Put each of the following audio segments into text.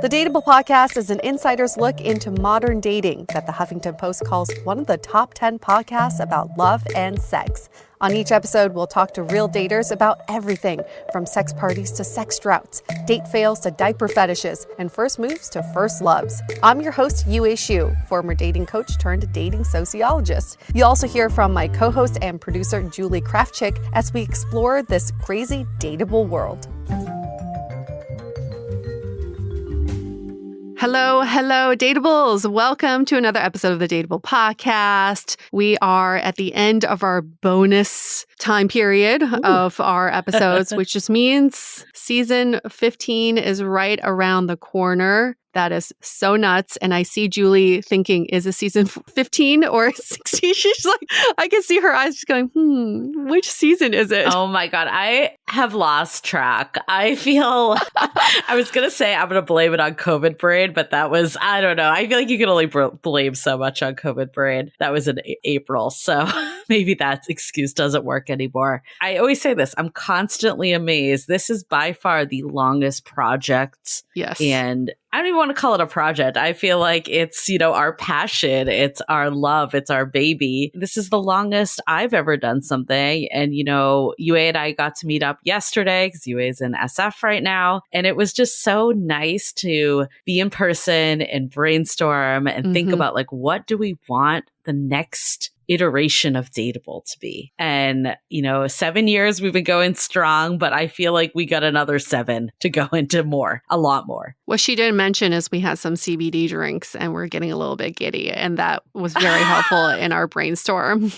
The Dateable podcast is an insider's look into modern dating that the Huffington Post calls one of the top 10 podcasts about love and sex. On each episode, we'll talk to real daters about everything from sex parties to sex droughts, date fails to diaper fetishes, and first moves to first loves. I'm your host, Yue Xu, former dating coach turned dating sociologist. You'll also hear from my co-host and producer, Julie Krafchick, as we explore this crazy dateable world. Hello, Dateables. Welcome to another episode of the Dateable podcast. We are at the end of our bonus time period of our episodes, which just means season 15 is right around the corner. That is so nuts. And I see Julie thinking, is it season 15 or 16? She's like, I can see her eyes just going, which season is it? Oh my God. I have lost track. I feel, I was going to say I'm going to blame it on COVID brain, but that was, I don't know. I feel like you can only blame so much on COVID brain. That was in April. So maybe that excuse doesn't work anymore. I always say this, I'm constantly amazed. This is by far the longest project. Yes. And I don't even want to call it a project. I feel like it's, our passion. It's our love. It's our baby. This is the longest I've ever done something. And, Yue and I got to meet up yesterday because Yue is in SF right now. And it was just so nice to be in person and brainstorm and think about what do we want the next iteration of Dateable to be. And, 7 years we've been going strong, but I feel like we got another 7 to go into a lot more. What she didn't mention is we had some CBD drinks and we're getting a little bit giddy, and that was very helpful in our brainstorm.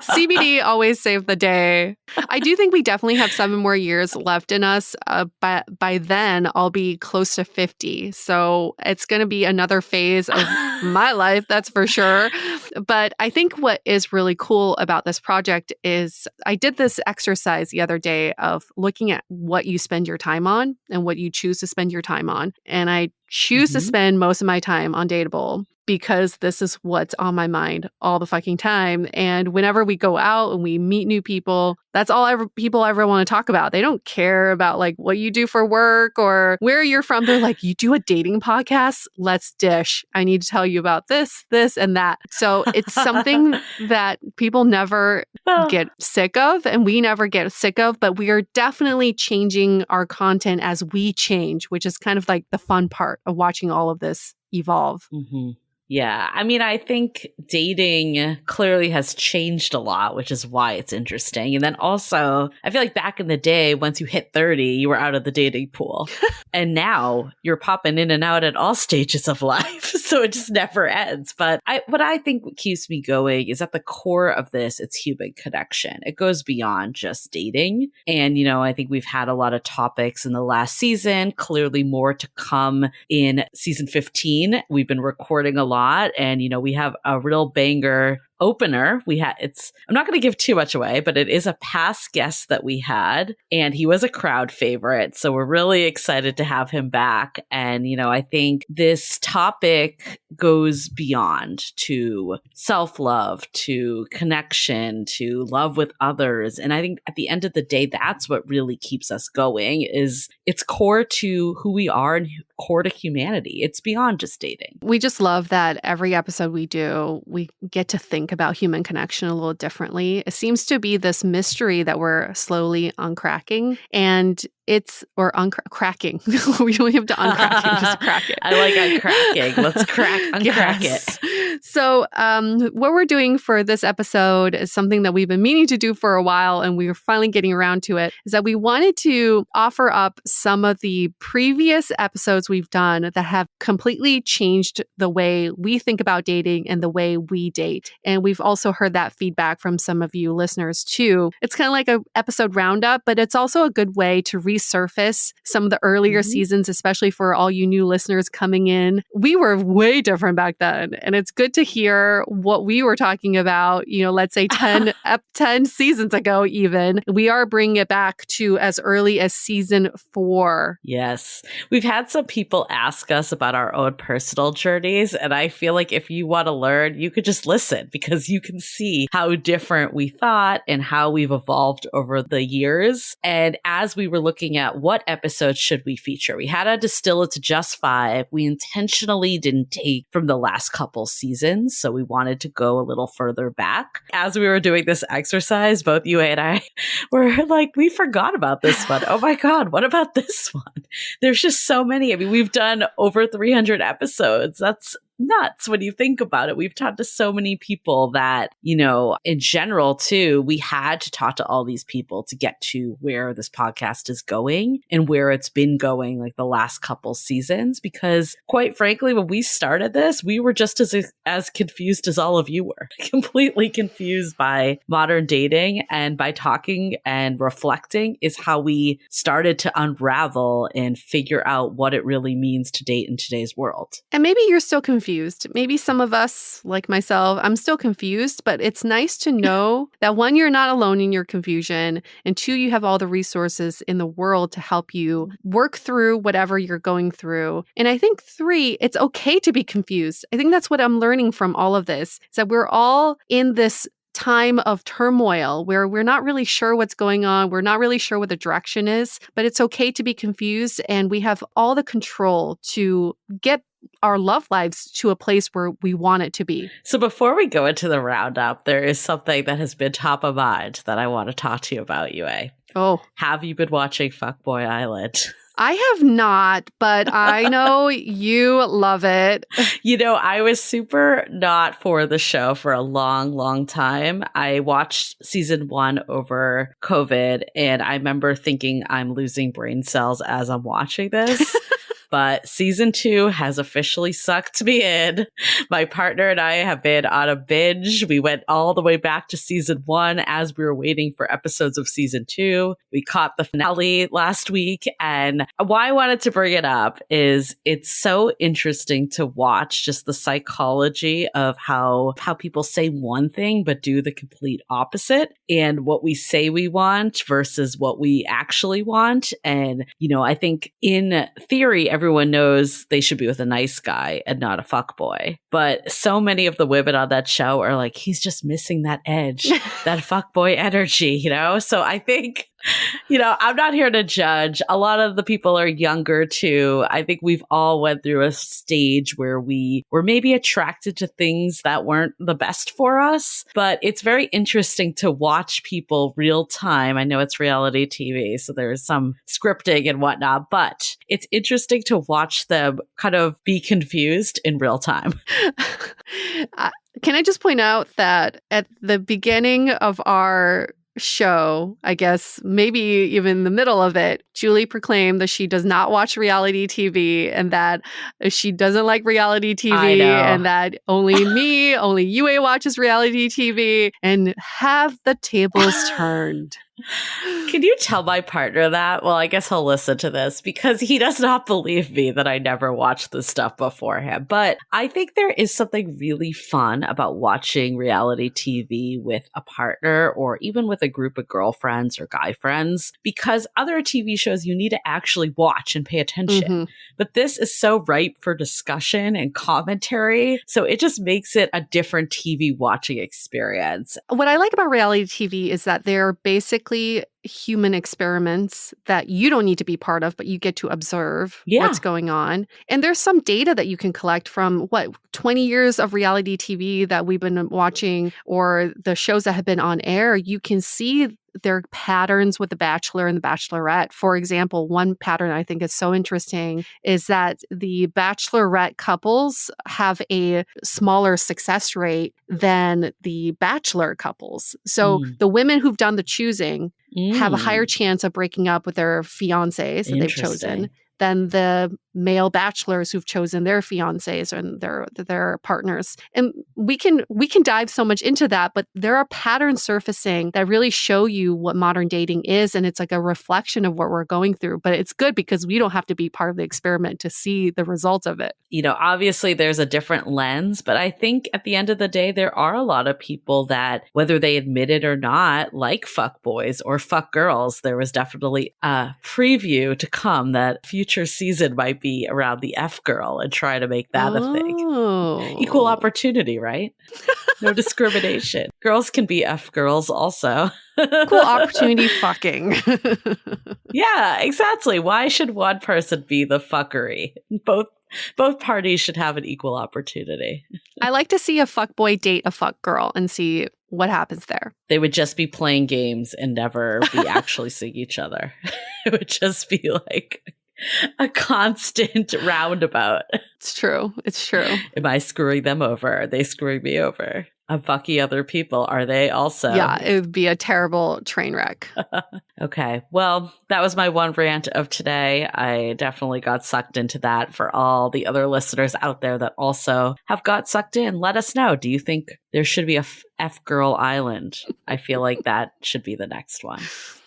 CBD always saved the day. I do think we definitely have 7 more years left in us, but by then I'll be close to 50. So it's going to be another phase of my life, that's for sure. But I think what is really cool about this project is I did this exercise the other day of looking at what you spend your time on and what you choose to spend your time on. And I choose to spend most of my time on Dateable because this is what's on my mind all the fucking time. And whenever we go out and we meet new people, that's all people ever want to talk about. They don't care about what you do for work or where you're from. They're like, you do a dating podcast? Let's dish. I need to tell you about this, and that. So it's something that people never get sick of, and we never get sick of, but we are definitely changing our content as we change, which is kind of the fun part of watching all of this evolve. Mm-hmm. Yeah. I think dating clearly has changed a lot, which is why it's interesting. And then also, I feel like back in the day, once you hit 30, you were out of the dating pool. And now you're popping in and out at all stages of life. So it just never ends. But what I think keeps me going is at the core of this, it's human connection. It goes beyond just dating. And, I think we've had a lot of topics in the last season, clearly more to come in season 15. We've been recording a lot. And, we have a real banger opener. I'm not going to give too much away, but it is a past guest that we had, and he was a crowd favorite. So we're really excited to have him back. And, I think this topic goes beyond to self-love, to connection, to love with others. And I think at the end of the day, that's what really keeps us going. Is it's core to who we are and core to humanity. It's beyond just dating. We just love that every episode we do, we get to think about human connection a little differently. It seems to be this mystery that we're slowly uncracking, and cracking. We don't have to uncrack it, just crack it. I like uncracking. Let's uncrack it. So what we're doing for this episode is something that we've been meaning to do for a while, and we are finally getting around to it, is that we wanted to offer up some of the previous episodes we've done that have completely changed the way we think about dating and the way we date. And we've also heard that feedback from some of you listeners too. It's kind of like an episode roundup, but it's also a good way to resurface some of the earlier seasons, especially for all you new listeners coming in. We were way different back then, and it's good to hear what we were talking about, let's say 10 seasons ago even. We are bringing it back to as early as season 4. Yes. We've had some people ask us about our own personal journeys, and I feel like if you want to learn, you could just listen, because you can see how different we thought and how we've evolved over the years. And as we were looking looking at what episodes should we feature. We had to distill it to just 5. We intentionally didn't take from the last couple seasons, so we wanted to go a little further back. As we were doing this exercise, both you and I were like, we forgot about this one. Oh my God, what about this one? There's just so many. I mean, we've done over 300 episodes. That's nuts when you think about it. We've talked to so many people that, you know, in general too, we had to talk to all these people to get to where this podcast is going and where it's been going like the last couple seasons. Because quite frankly, when we started this, we were just as confused as all of you were, completely confused by modern dating, and by talking and reflecting is how we started to unravel and figure out what it really means to date in today's world. And maybe you're still confused. Maybe some of us, like myself, I'm still confused, but it's nice to know that 1, you're not alone in your confusion, and 2, you have all the resources in the world to help you work through whatever you're going through. And I think 3, it's okay to be confused. I think that's what I'm learning from all of this, is that we're all in this time of turmoil where we're not really sure what's going on. We're not really sure what the direction is, but it's okay to be confused, and we have all the control to get our love lives to a place where we want it to be. So before we go into the roundup, there is something that has been top of mind that I want to talk to you about, Yue. Oh. Have you been watching Fuckboy Island? I have not, but I know you love it. You know, I was super not for the show for a long, long time. I watched season 1 over COVID, and I remember thinking I'm losing brain cells as I'm watching this. But season 2 has officially sucked me in. My partner and I have been on a binge. We went all the way back to season 1 as we were waiting for episodes of season 2. We caught the finale last week. And why I wanted to bring it up is it's so interesting to watch just the psychology of how people say one thing but do the complete opposite, and what we say we want versus what we actually want. And, you know, I think in theory, everyone knows they should be with a nice guy and not a fuckboy. But so many of the women on that show are like, he's just missing that edge, that fuckboy energy, you know? So I think, you know, I'm not here to judge. A lot of the people are younger too. I think we've all went through a stage where we were maybe attracted to things that weren't the best for us. But it's very interesting to watch people real time. I know it's reality TV, so there's some scripting and whatnot, but it's interesting to watch them kind of be confused in real time. Can I just point out that at the beginning of our show, I guess maybe even the middle of it, Julie proclaimed that she does not watch reality TV and that she doesn't like reality TV and that only Yue watches reality TV, and have the tables turned. Can you tell my partner that? Well, I guess he'll listen to this because he does not believe me that I never watched this stuff before him. But I think there is something really fun about watching reality TV with a partner or even with a group of girlfriends or guy friends, because other TV shows you need to actually watch and pay attention. Mm-hmm. But this is so ripe for discussion and commentary. So it just makes it a different TV watching experience. What I like about reality TV is that they're basically human experiments that you don't need to be part of, but you get to observe what's going on. And there's some data that you can collect from 20 years of reality TV that we've been watching, or the shows that have been on air. You can see their patterns with The Bachelor and The Bachelorette. For example, one pattern I think is so interesting is that the Bachelorette couples have a smaller success rate than the Bachelor couples. So the women who've done the choosing have a higher chance of breaking up with their fiancés that they've chosen than the male bachelors who've chosen their fiancés and their partners. And we can dive so much into that, but there are patterns surfacing that really show you what modern dating is, and it's like a reflection of what we're going through. But it's good because we don't have to be part of the experiment to see the results of it. You know, obviously there's a different lens, but I think at the end of the day, there are a lot of people that, whether they admit it or not, like fuck boys or fuck girls. There was definitely a preview to come that future season might be be around the F girl and try to make that a thing. Oh. Equal opportunity, right? No discrimination. Girls can be F girls also. Cool opportunity fucking. Yeah, exactly. Why should one person be the fuckery? Both parties should have an equal opportunity. I like to see a fuckboy date a fuck girl and see what happens there. They would just be playing games and never be actually seeing each other. It would just be like a constant roundabout. It's true. It's true. Am I screwing them over? Are they screwing me over? I'm fucking other people. Are they also? Yeah, it would be a terrible train wreck. Okay. Well, that was my one rant of today. I definitely got sucked into that. For all the other listeners out there that also have got sucked in, let us know. Do you think there should be a F Girl Island? I feel like that should be the next one.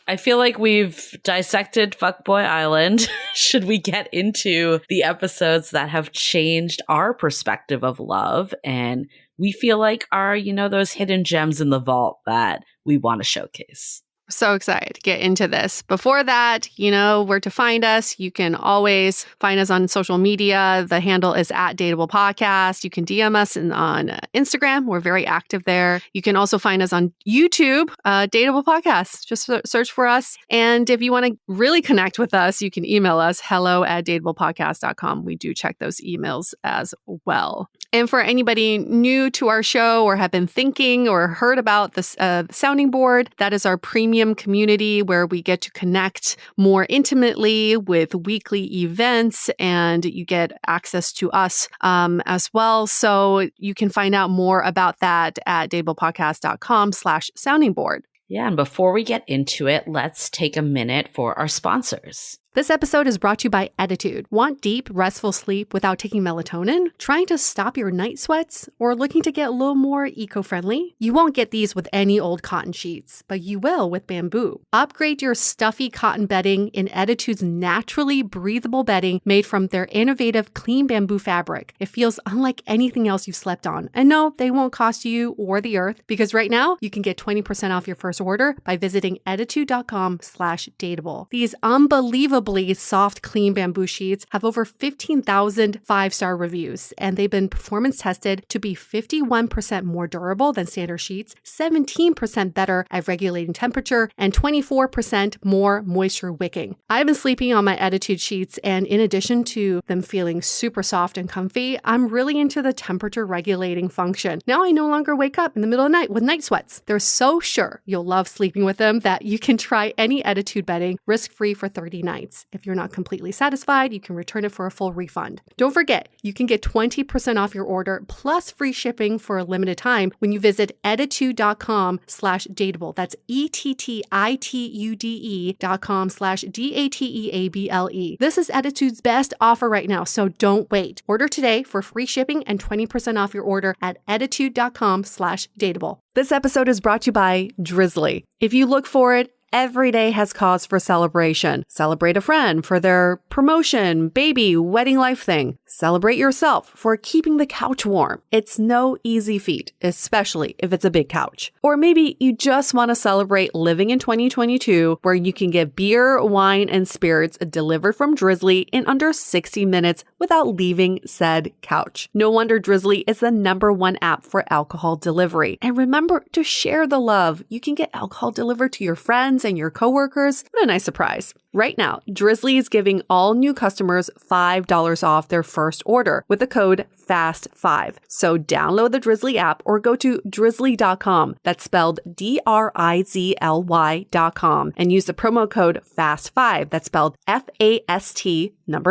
I feel like we've dissected Fuckboy Island. Should we get into the episodes that have changed our perspective of love and we feel like are, those hidden gems in the vault that we want to showcase? So excited to get into this. Before that, where to find us. You can always find us on social media. The handle is @Dateable Podcast. You can DM us on Instagram. We're very active there. You can also find us on YouTube, Dateable Podcast. Just search for us. And if you want to really connect with us, you can email us hello@dateablepodcast.com. We do check those emails as well. And for anybody new to our show or have been thinking or heard about this sounding board, that is our premium community where we get to connect more intimately with weekly events and you get access to us as well. So you can find out more about that at dateablepodcast.com/sounding board. Yeah, and before we get into it, let's take a minute for our sponsors. This episode is brought to you by Attitude. Want deep, restful sleep without taking melatonin? Trying to stop your night sweats? Or looking to get a little more eco-friendly? You won't get these with any old cotton sheets, but you will with bamboo. Upgrade your stuffy cotton bedding in Attitude's naturally breathable bedding made from their innovative clean bamboo fabric. It feels unlike anything else you've slept on. And no, they won't cost you or the earth because right now you can get 20% off your first order by visiting attitude.com/dateable. These unbelievable soft, clean bamboo sheets have over 15,000 five-star reviews, and they've been performance tested to be 51% more durable than standard sheets, 17% better at regulating temperature, and 24% more moisture wicking. I've been sleeping on my Attitude sheets, and in addition to them feeling super soft and comfy, I'm really into the temperature regulating function. Now I no longer wake up in the middle of the night with night sweats. They're so sure you'll love sleeping with them that you can try any Attitude bedding risk-free for 30 nights. If you're not completely satisfied, you can return it for a full refund. Don't forget, you can get 20% off your order plus free shipping for a limited time when you visit attitude.com/dateable. That's ETTITUDE.com/DATEABLE. This is Attitude's best offer right now, so don't wait. Order today for free shipping and 20% off your order at attitude.com/dateable. This episode is brought to you by Drizzly. If you look for it, every day has cause for celebration. Celebrate a friend for their promotion, baby, wedding life thing. Celebrate yourself for keeping the couch warm. It's no easy feat, especially if it's a big couch. Or maybe you just want to celebrate living in 2022 where you can get beer, wine, and spirits delivered from Drizzly in under 60 minutes without leaving said couch. No wonder Drizzly is the #1 app for alcohol delivery. And remember to share the love. You can get alcohol delivered to your friends and your coworkers. What a nice surprise. Right now, Drizzly is giving all new customers $5 off their first order with the code FAST5. So download the Drizzly app or go to drizzly.com. That's spelled DRIZLY.com and use the promo code FAST5. That's spelled FAST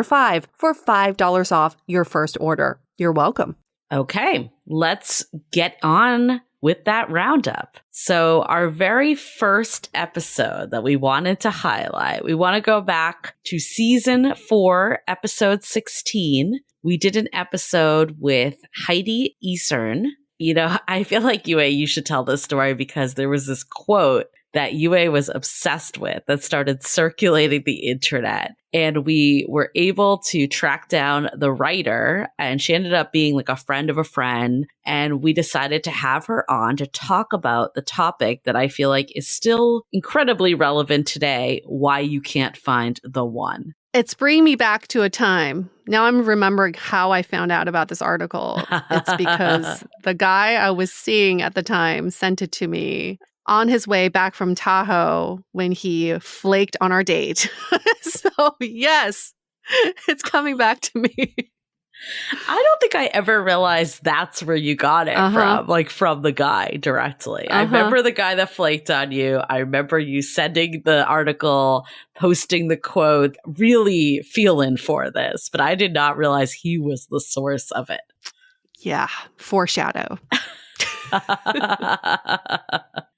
5 for $5 off your first order. You're welcome. Okay, let's get on with that roundup. So our very first episode that we wanted to highlight, we want to go back to season 4, episode 16. We did an episode with Heidi Easern. I feel like you should tell this story because there was this quote that Yue was obsessed with that started circulating the internet. And we were able to track down the writer, and she ended up being like a friend of a friend. And we decided to have her on to talk about the topic that I feel like is still incredibly relevant today, why you can't find the one. It's bringing me back to a time. Now I'm remembering how I found out about this article. It's because the guy I was seeing at the time sent it to me on his way back from Tahoe when he flaked on our date. So, yes, it's coming back to me. I don't think I ever realized that's where you got it from, like from the guy directly. I remember the guy that flaked on you. I remember you sending the article, posting the quote, really feeling for this, but I did not realize he was the source of it. Yeah, foreshadow.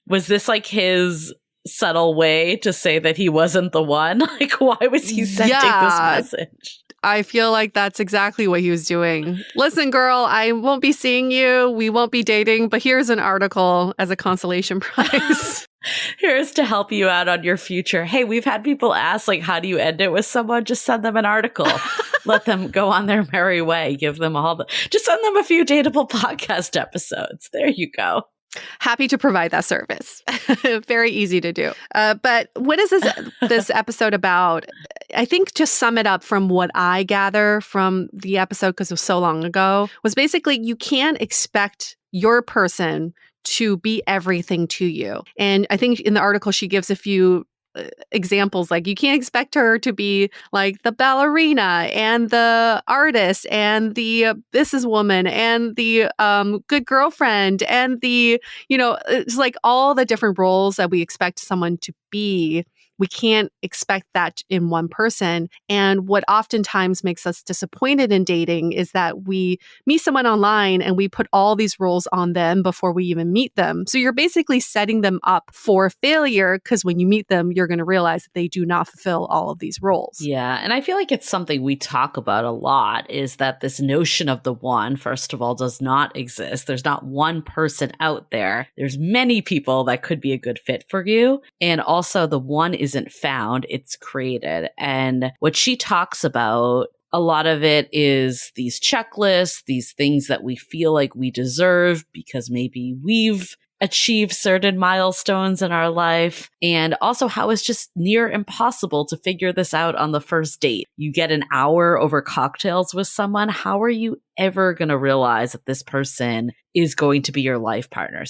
Was this like his subtle way to say that he wasn't the one? Like, why was he sending this message? I feel like that's exactly what he was doing. Listen, girl, I won't be seeing you. We won't be dating, but here's an article as a consolation prize. Here's to help you out on your future. Hey, we've had people ask, like, how do you end it with someone? Just send them an article. Let them go on their merry way. Give them just send them a few Dateable podcast episodes. There you go. Happy to provide that service. Very easy to do. But what is this episode about? I think to sum it up from what I gather from the episode, because it was so long ago, was basically you can't expect your person to be everything to you. And I think in the article, she gives a few examples, like you can't expect her to be like the ballerina and the artist and the businesswoman and the good girlfriend and the, it's like all the different roles that we expect someone to be. We can't expect that in one person. And what oftentimes makes us disappointed in dating is that we meet someone online and we put all these roles on them before we even meet them. So you're basically setting them up for failure because when you meet them, you're going to realize that they do not fulfill all of these roles. Yeah. And I feel like it's something we talk about a lot is that this notion of the one, first of all, does not exist. There's not one person out there. There's many people that could be a good fit for you. And also the one isn't found, it's created. And what she talks about, a lot of it is these checklists, these things that we feel like we deserve because maybe we've achieved certain milestones in our life, and also how it's just near impossible to figure this out on the first date. You get an hour over cocktails with someone. How are you ever going to realize that this person is going to be your life partner?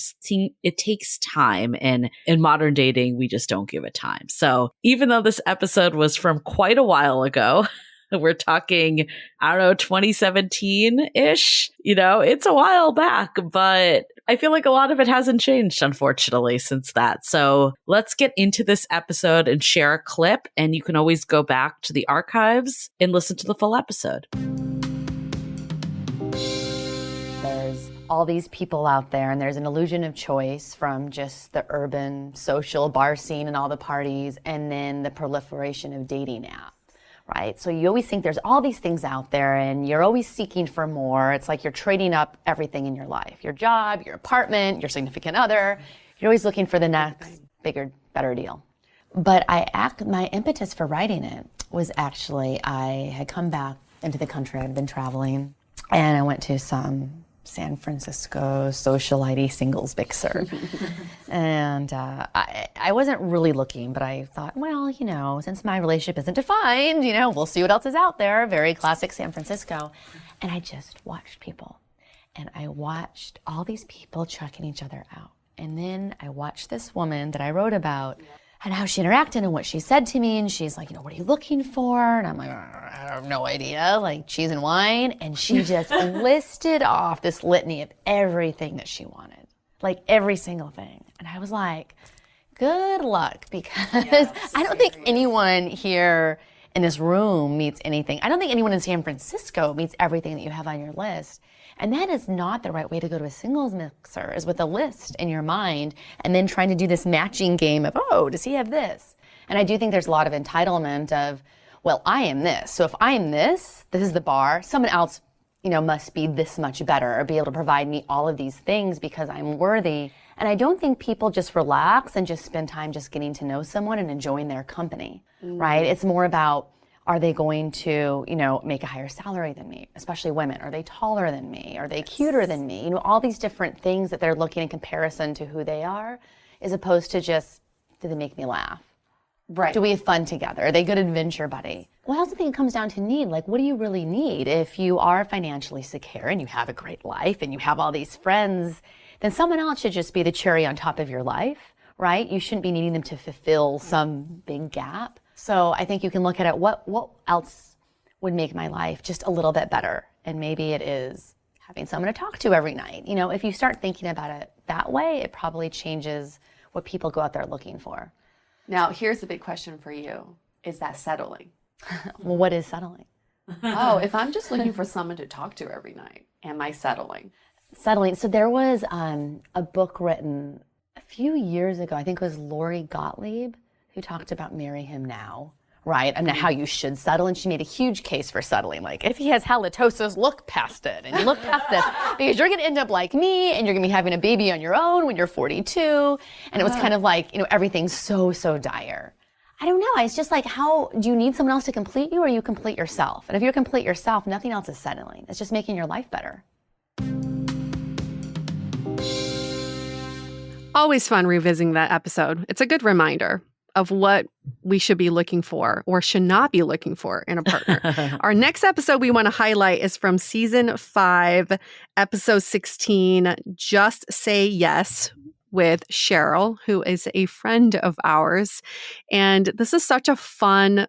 It takes time, and in modern dating, we just don't give it time. So even though this episode was from quite a while ago, we're talking, 2017-ish, it's a while back, but I feel like a lot of it hasn't changed, unfortunately, since that. So let's get into this episode and share a clip, and you can always go back to the archives and listen to the full episode. There's all these people out there, and there's an illusion of choice from just the urban social bar scene and all the parties, and then the proliferation of dating apps. Right? So you always think there's all these things out there and you're always seeking for more. It's like you're trading up everything in your life, your job, your apartment, your significant other. You're always looking for the next bigger, better deal. But my impetus for writing it was actually, I had come back into the country. I'd been traveling and I went to some San Francisco socialite singles mixer. And I wasn't really looking, but I thought, well, since my relationship isn't defined, we'll see what else is out there. Very classic San Francisco. And I just watched people. And I watched all these people checking each other out. And then I watched this woman that I wrote about and how she interacted and what she said to me. And she's like, what are you looking for? And I'm like, I have no idea, like cheese and wine. And she just listed off this litany of everything that she wanted, like every single thing. And I was like, good luck, because I don't think anyone here in this room meets anything. I don't think anyone in San Francisco meets everything that you have on your list. And that is not the right way to go to a singles mixer, is with a list in your mind and then trying to do this matching game of, does he have this? And I do think there's a lot of entitlement of, well, I am this. So if I am this is the bar, someone else, must be this much better or be able to provide me all of these things because I'm worthy. And I don't think people just relax and just spend time just getting to know someone and enjoying their company, right? It's more about, are they going to, make a higher salary than me, especially women? Are they taller than me? Are they cuter than me? All these different things that they're looking in comparison to who they are, as opposed to just, do they make me laugh? Right. Do we have fun together? Are they a good adventure buddy? Well, I also think it comes down to need. Like, what do you really need? If you are financially secure and you have a great life and you have all these friends, then someone else should just be the cherry on top of your life, right? You shouldn't be needing them to fulfill some big gap. So I think you can look at it, what else would make my life just a little bit better? And maybe it is having someone to talk to every night. You know, if you start thinking about it that way, it probably changes what people go out there looking for. Now, here's the big question for you. Is that settling? Well, what is settling? Oh, if I'm just looking for someone to talk to every night, am I settling? Settling. So there was a book written a few years ago, I think it was Lori Gottlieb, who talked about Marry Him Now, right? And how you should settle. And she made a huge case for settling. Like, if he has halitosis, look past it. And you look past this because you're going to end up like me and you're going to be having a baby on your own when you're 42. And it was kind of like, you know, everything's so dire. I don't know. It's just like, how do you need someone else to complete you, or you complete yourself? And if you complete yourself, nothing else is settling. It's just making your life better. Always fun revisiting that episode. It's a good reminder of what we should be looking for or should not be looking for in a partner. Our next episode we want to highlight is from season 5, episode 16, Just Say Yes, with Cheryl, who is a friend of ours. And this is such a fun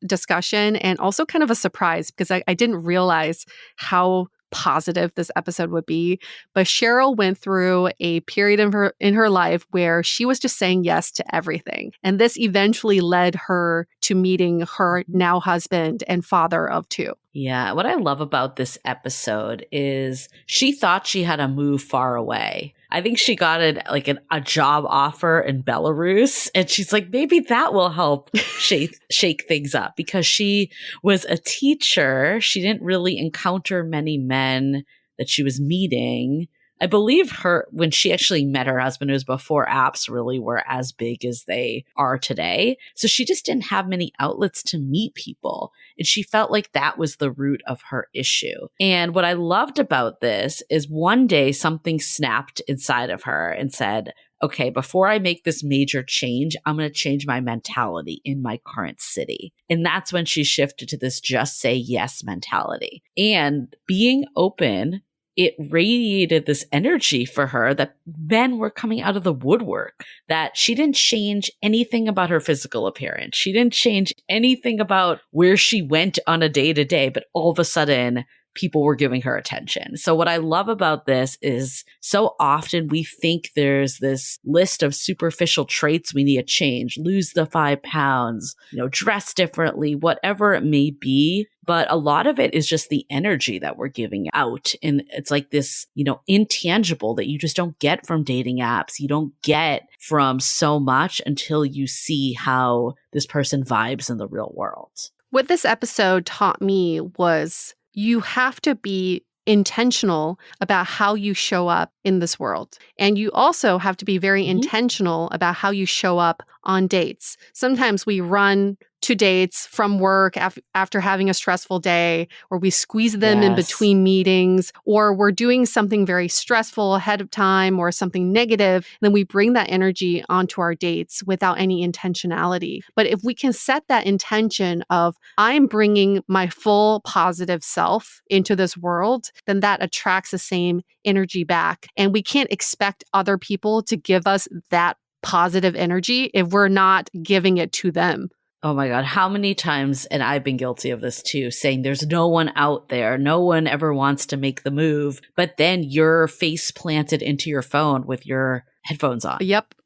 discussion and also kind of a surprise because I didn't realize how positive this episode would be. But Cheryl went through a period in her life where she was just saying yes to everything. And this eventually led her to meeting her now husband and father of 2. Yeah, what I love about this episode is she thought she had to move far away. I think she got a job offer in Belarus, and she's like, maybe that will help shake things up, because she was a teacher. She didn't really encounter many men that she was meeting. I believe when she actually met her husband, it was before apps really were as big as they are today. So she just didn't have many outlets to meet people. And she felt like that was the root of her issue. And what I loved about this is one day something snapped inside of her and said, okay, before I make this major change, I'm going to change my mentality in my current city. And that's when she shifted to this just say yes mentality. And being open, it radiated this energy for her that men were coming out of the woodwork, that she didn't change anything about her physical appearance. She didn't change anything about where she went on a day-to-day, but all of a sudden, people were giving her attention. So what I love about this is so often we think there's this list of superficial traits we need to change, lose the 5 pounds, dress differently, whatever it may be. But a lot of it is just the energy that we're giving out. And it's like this, intangible that you just don't get from dating apps. You don't get from so much until you see how this person vibes in the real world. What this episode taught me was you have to be intentional about how you show up in this world. And you also have to be very intentional about how you show up on dates. Sometimes we run to dates from work after having a stressful day, or we squeeze them in between meetings, or we're doing something very stressful ahead of time or something negative. And then we bring that energy onto our dates without any intentionality. But if we can set that intention of, I'm bringing my full positive self into this world, then that attracts the same energy back. And we can't expect other people to give us that positive energy if we're not giving it to them. Oh my God, how many times, and I've been guilty of this too, saying there's no one out there, no one ever wants to make the move, but then you're face planted into your phone with your headphones on. Yep.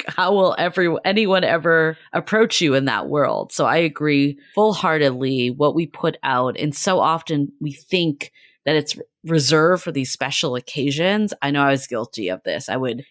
How will anyone ever approach you in that world? So I agree full-heartedly what we put out. And so often we think that it's reserved for these special occasions. I know I was guilty of this. I would,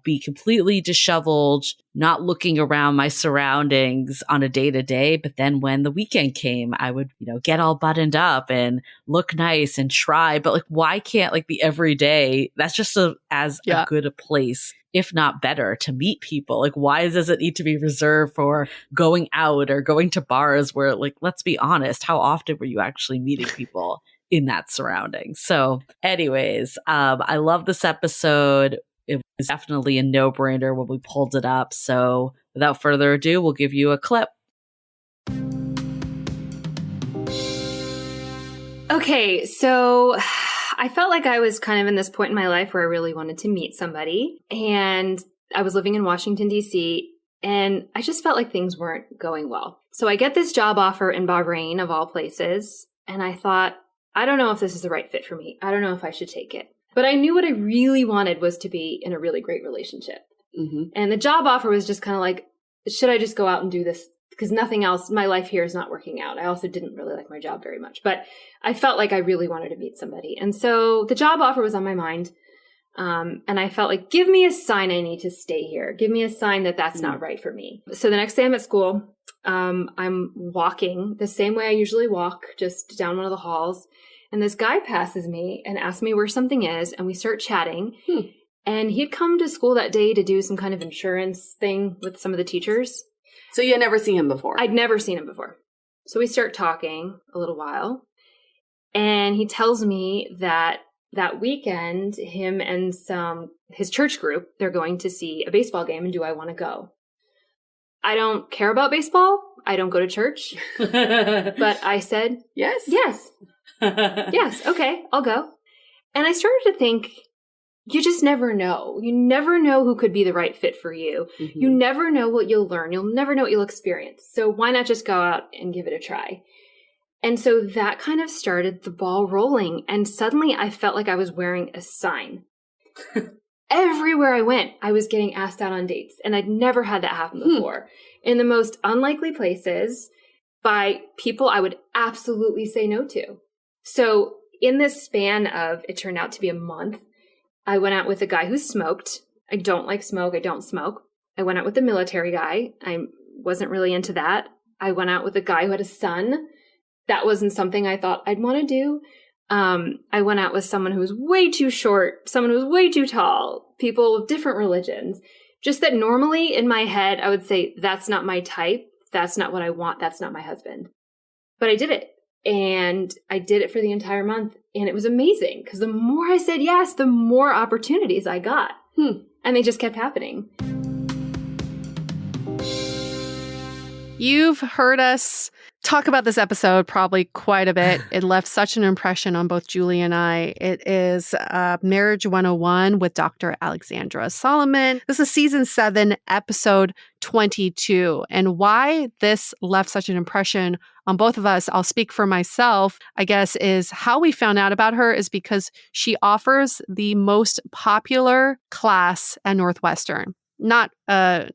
be completely disheveled, not looking around my surroundings on a day-to-day. But then when the weekend came, I would, get all buttoned up and look nice and try. But why can't the everyday, that's just as good a place, if not better, to meet people? Why does it need to be reserved for going out or going to bars where, let's be honest, how often were you actually meeting people in that surrounding? So anyways, I love this episode. It was definitely a no-brainer when we pulled it up. So without further ado, we'll give you a clip. Okay, so I felt like I was kind of in this point in my life where I really wanted to meet somebody. And I was living in Washington, D.C., and I just felt like things weren't going well. So I get this job offer in Bahrain, of all places. And I thought, I don't know if this is the right fit for me. I don't know if I should take it. But I knew what I really wanted was to be in a really great relationship. Mm-hmm. And the job offer was just kind of like, should I just go out and do this? Because nothing else, my life here is not working out. I also didn't really like my job very much, but I felt like I really wanted to meet somebody. And so the job offer was on my mind. And I felt like, give me a sign I need to stay here. Give me a sign that that's not right for me. So the next day I'm at school. I'm walking the same way I usually walk, just down one of the halls. And this guy passes me and asks me where something is. And we start chatting. And he had come to school that day to do some kind of insurance thing with some of the teachers. So you had never seen him before? I'd never seen him before. So we start talking a little while. And he tells me that weekend, him and his church group, they're going to see a baseball game, and do I want to go? I don't care about baseball. I don't go to church. But I said, yes. Yes, okay, I'll go. And I started to think, you just never know. You never know who could be the right fit for you. Mm-hmm. You never know what you'll learn. You'll never know what you'll experience. So why not just go out and give it a try? And so that kind of started the ball rolling. And suddenly I felt like I was wearing a sign. Everywhere I went, I was getting asked out on dates. And I'd never had that happen before. In the most unlikely places, by people I would absolutely say no to. So in this span of, it turned out to be a month, I went out with a guy who smoked. I don't like smoke. I don't smoke. I went out with a military guy. I wasn't really into that. I went out with a guy who had a son. That wasn't something I thought I'd want to do. I went out with someone who was way too short, someone who was way too tall, people of different religions. Just that normally in my head, I would say, that's not my type. That's not what I want. That's not my husband. But I did it. And I did it for the entire month. And it was amazing because the more I said yes, the more opportunities I got. And they just kept happening. You've heard us talk about this episode probably quite a bit. It left such an impression on both Julie and I. It is Marriage 101 with Dr. Alexandra Solomon. This is season 7, episode 22. And why this left such an impression on both of us, I'll speak for myself, I guess, is how we found out about her is because she offers the most popular class at Northwestern. Not a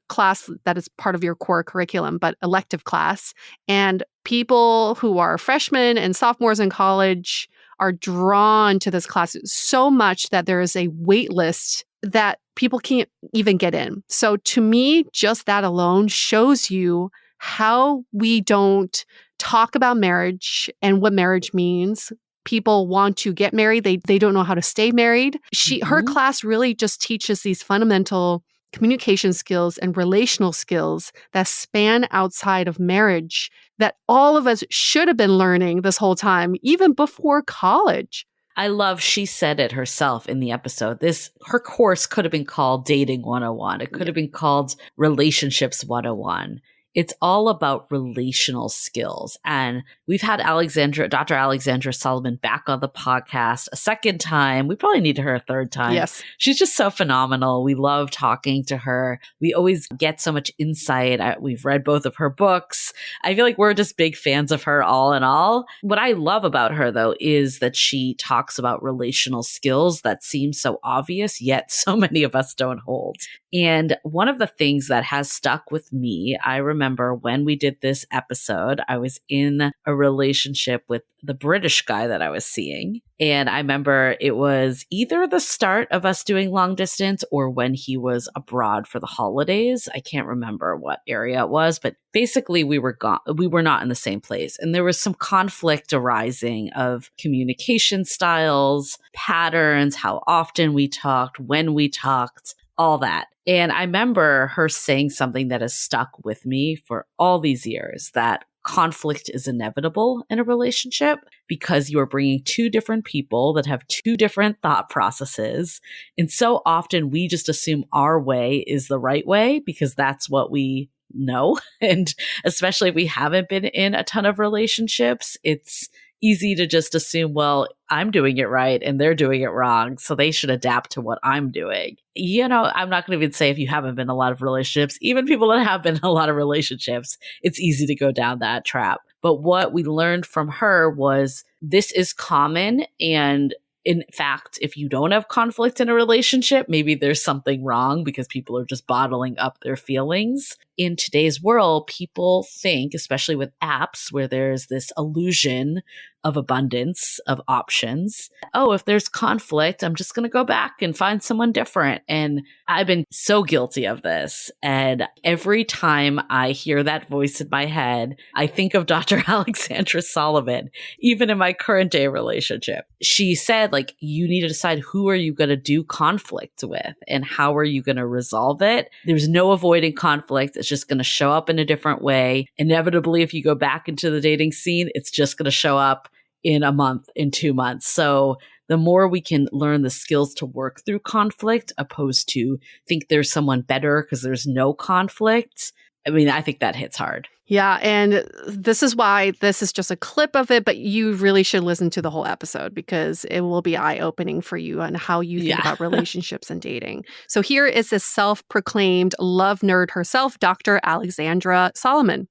class that is part of your core curriculum, but elective class. And people who are freshmen and sophomores in college are drawn to this class so much that there is a wait list that people can't even get in. So to me, just that alone shows you how we don't talk about marriage and what marriage means. People want to get married. They don't know how to stay married. Her class really just teaches these fundamental communication skills and relational skills that span outside of marriage that all of us should have been learning this whole time, even before college. I love she said it herself in the episode. Her course could have been called Dating 101. It could have been called Relationships 101. It's all about relational skills. And we've had Dr. Alexandra Solomon back on the podcast a second time. We probably need her a third time. Yes. She's just so phenomenal. We love talking to her. We always get so much insight. We've read both of her books. I feel like we're just big fans of her all in all. What I love about her, though, is that she talks about relational skills that seem so obvious, yet so many of us don't hold. And one of the things that has stuck with me, I remember when we did this episode, I was in a relationship with the British guy that I was seeing. And I remember it was either the start of us doing long distance or when he was abroad for the holidays. I can't remember what area it was, but basically we were not in the same place. And there was some conflict arising of communication styles, patterns, how often we talked, when we talked, all that. And I remember her saying something that has stuck with me for all these years, that conflict is inevitable in a relationship because you are bringing two different people that have two different thought processes. And so often we just assume our way is the right way because that's what we know. And especially if we haven't been in a ton of relationships, it's easy to just assume, well, I'm doing it right and they're doing it wrong, so they should adapt to what I'm doing. You know, I'm not going to even say if you haven't been in a lot of relationships, even people that have been in a lot of relationships, it's easy to go down that trap. But what we learned from her was this is common. And in fact, if you don't have conflict in a relationship, maybe there's something wrong because people are just bottling up their feelings. In today's world, people think, especially with apps where there's this illusion of abundance of options, oh, if there's conflict, I'm just going to go back and find someone different. And I've been so guilty of this. And every time I hear that voice in my head, I think of Dr. Alexandra Solomon, even in my current day relationship. She said, like, you need to decide who are you going to do conflict with and how are you going to resolve it. There's no avoiding conflict. It's just going to show up in a different way. Inevitably, if you go back into the dating scene, it's just going to show up in a month, in 2 months. So the more we can learn the skills to work through conflict, opposed to think there's someone better because there's no conflict, I mean, I think that hits hard. Yeah, and this is why this is just a clip of it, but you really should listen to the whole episode because it will be eye-opening for you on how you think about relationships and dating. So here is this self-proclaimed love nerd herself, Dr. Alexandra Solomon.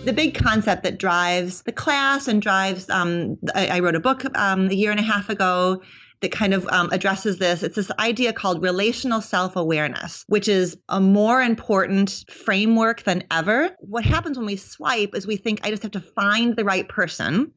The big concept that drives the class and drives, I wrote a book a year and a half ago that kind of addresses this. It's this idea called relational self-awareness, which is a more important framework than ever. What happens when we swipe is we think, I just have to find the right person.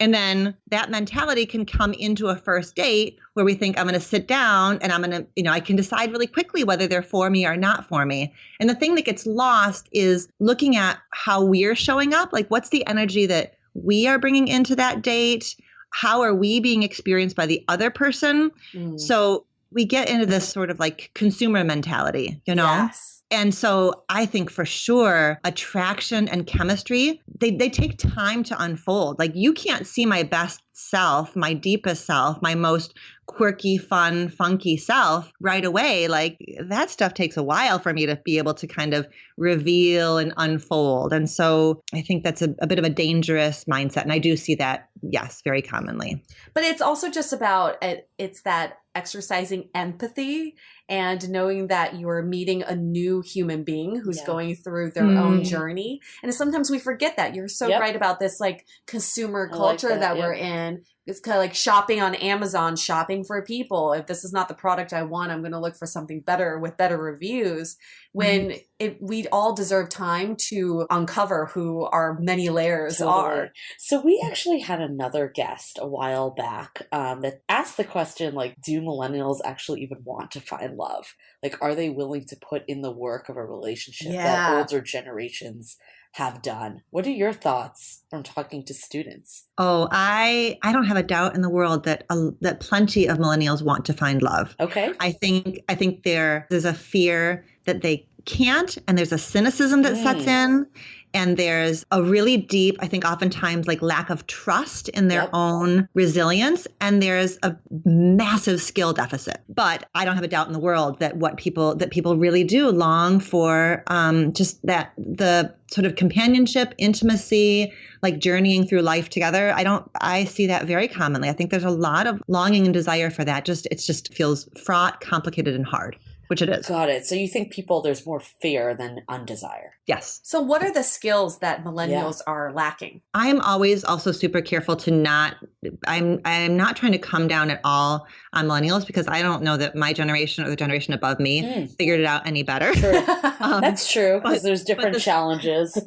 And then that mentality can come into a first date where we think I'm going to sit down and I'm going to, I can decide really quickly whether they're for me or not for me. And the thing that gets lost is looking at how we're showing up. Like, what's the energy that we are bringing into that date? How are we being experienced by the other person? So we get into this sort of like consumer mentality, Yes. And so I think for sure, attraction and chemistry, they take time to unfold. Like, you can't see my best self, my deepest self, my most quirky, fun, funky self right away. Like, that stuff takes a while for me to be able to kind of reveal and unfold. And so I think that's a bit of a dangerous mindset. And I do see that, yes, very commonly. But it's also just about, it's that exercising empathy and knowing that you're meeting a new human being who's going through their own journey. And sometimes we forget that. You're so right about this like consumer culture that we're in. It's kind of like shopping on Amazon, shopping for people. If this is not the product I want, I'm going to look for something better with better reviews. When we all deserve time to uncover who our many layers are. So we actually had another guest a while back that asked the question, like, do millennials actually even want to find love? Like, are they willing to put in the work of a relationship that older generations have done? What are your thoughts from talking to students? Oh, I don't have a doubt in the world that that plenty of millennials want to find love. Okay. I think there's a fear that they can't, and there's a cynicism that sets in, and there's a really deep, I think oftentimes like lack of trust in their own resilience, and there's a massive skill deficit. But I don't have a doubt in the world that people really do long for, just that the sort of companionship, intimacy, like journeying through life together. I see that very commonly. I think there's a lot of longing and desire for that. It just feels fraught, complicated, and hard. Which it is. Got it. So you think there's more fear than undesire? Yes. So what are the skills that millennials are lacking? I'm always also super careful to I'm not trying to come down at all on millennials because I don't know that my generation or the generation above me figured it out any better. True. That's true, because there's different challenges.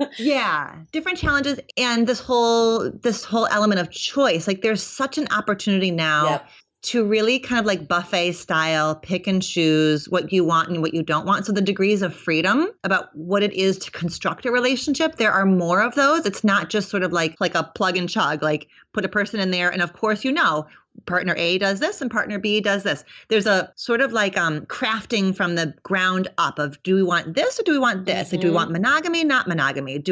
Different challenges. And this whole element of choice, like there's such an opportunity now to really kind of like buffet style, pick and choose what you want and what you don't want. So the degrees of freedom about what it is to construct a relationship, there are more of those. It's not just sort of like a plug and chug, like put a person in there. And of course, partner A does this and partner B does this. There's a sort of like crafting from the ground up of, do we want this or do we want this? Like, do we want monogamy, not monogamy?